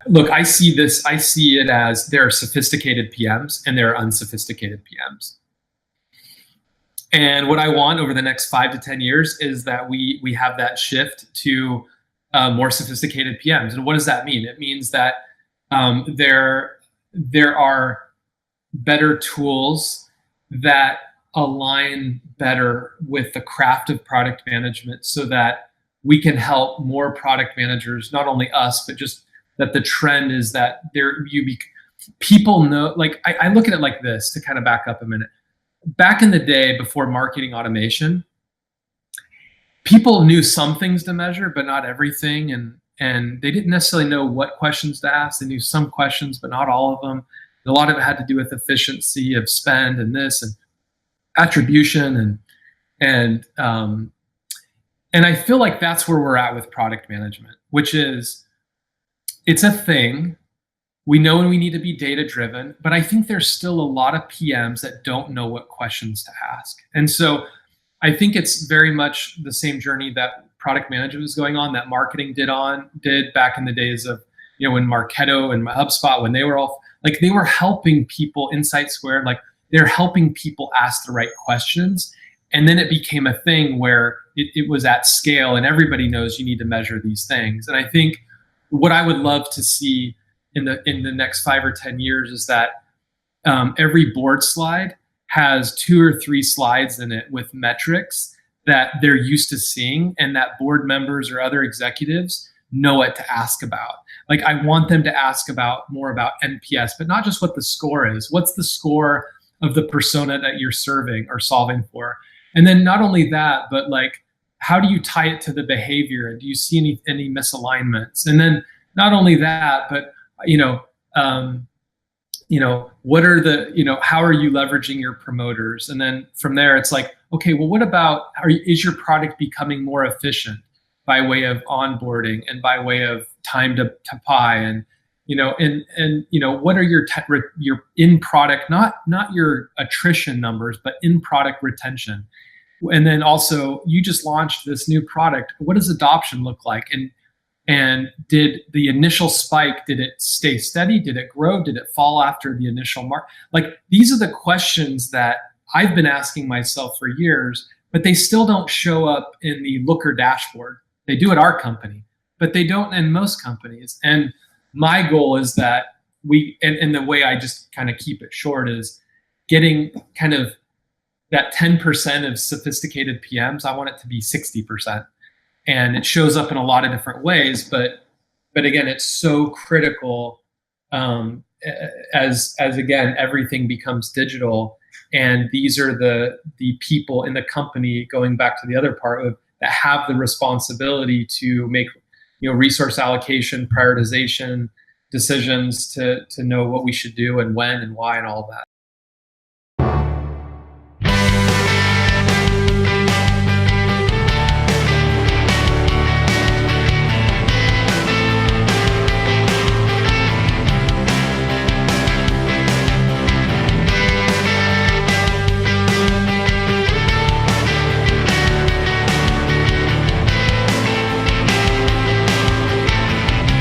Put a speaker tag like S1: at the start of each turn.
S1: look, I see it as there are sophisticated PMs and there are unsophisticated PMs. And what I want over the next 5 to 10 years is that we have that shift to more sophisticated PMs. And what does that mean? It means that there are better tools that align better with the craft of product management, so that we can help more product managers, not only us, but just that the trend is that people know. Like I look at it like this, to kind of back up a minute. Back in the day, before marketing automation, people knew some things to measure, but not everything. And they didn't necessarily know what questions to ask. They knew some questions, but not all of them. And a lot of it had to do with efficiency of spend and this and attribution. And I feel like that's where we're at with product management, which is, it's a thing. We know when we need to be data driven, but I think there's still a lot of PMs that don't know what questions to ask. And so I think it's very much the same journey that product management is going on, that marketing did back in the days of, when Marketo and HubSpot, when they were all like, they were helping people, Insight Squared, like they're helping people ask the right questions. And then it became a thing where it was at scale, and everybody knows you need to measure these things. And I think what I would love to see in the next 5 or 10 years is that every board slide has 2 or 3 slides in it with metrics that they're used to seeing, and that board members or other executives know what to ask about. Like, I want them to ask more about NPS, but not just what the score is. What's the score of the persona that you're serving or solving for? And then not only that, but like, how do you tie it to the behavior? Do you see any misalignments? And then not only that, but what are how are you leveraging your promoters? And then from there, it's like, okay, well, what about, is your product becoming more efficient by way of onboarding and by way of time to buy? And, what are your in product, not your attrition numbers, but in product retention? And then also, you just launched this new product. What does adoption look like? And did the initial spike, did it stay steady? Did it grow? Did it fall after the initial mark? Like, these are the questions that I've been asking myself for years, but they still don't show up in the Looker dashboard. They do at our company, but they don't in most companies. And my goal is that and the way I just kind of keep it short is getting kind of that 10% of sophisticated PMs. I want it to be 60%. And it shows up in a lot of different ways, but again, it's so critical as again, everything becomes digital, and these are the people in the company, going back to the other part of, that have the responsibility to make resource allocation, prioritization decisions, to know what we should do and when and why and all that.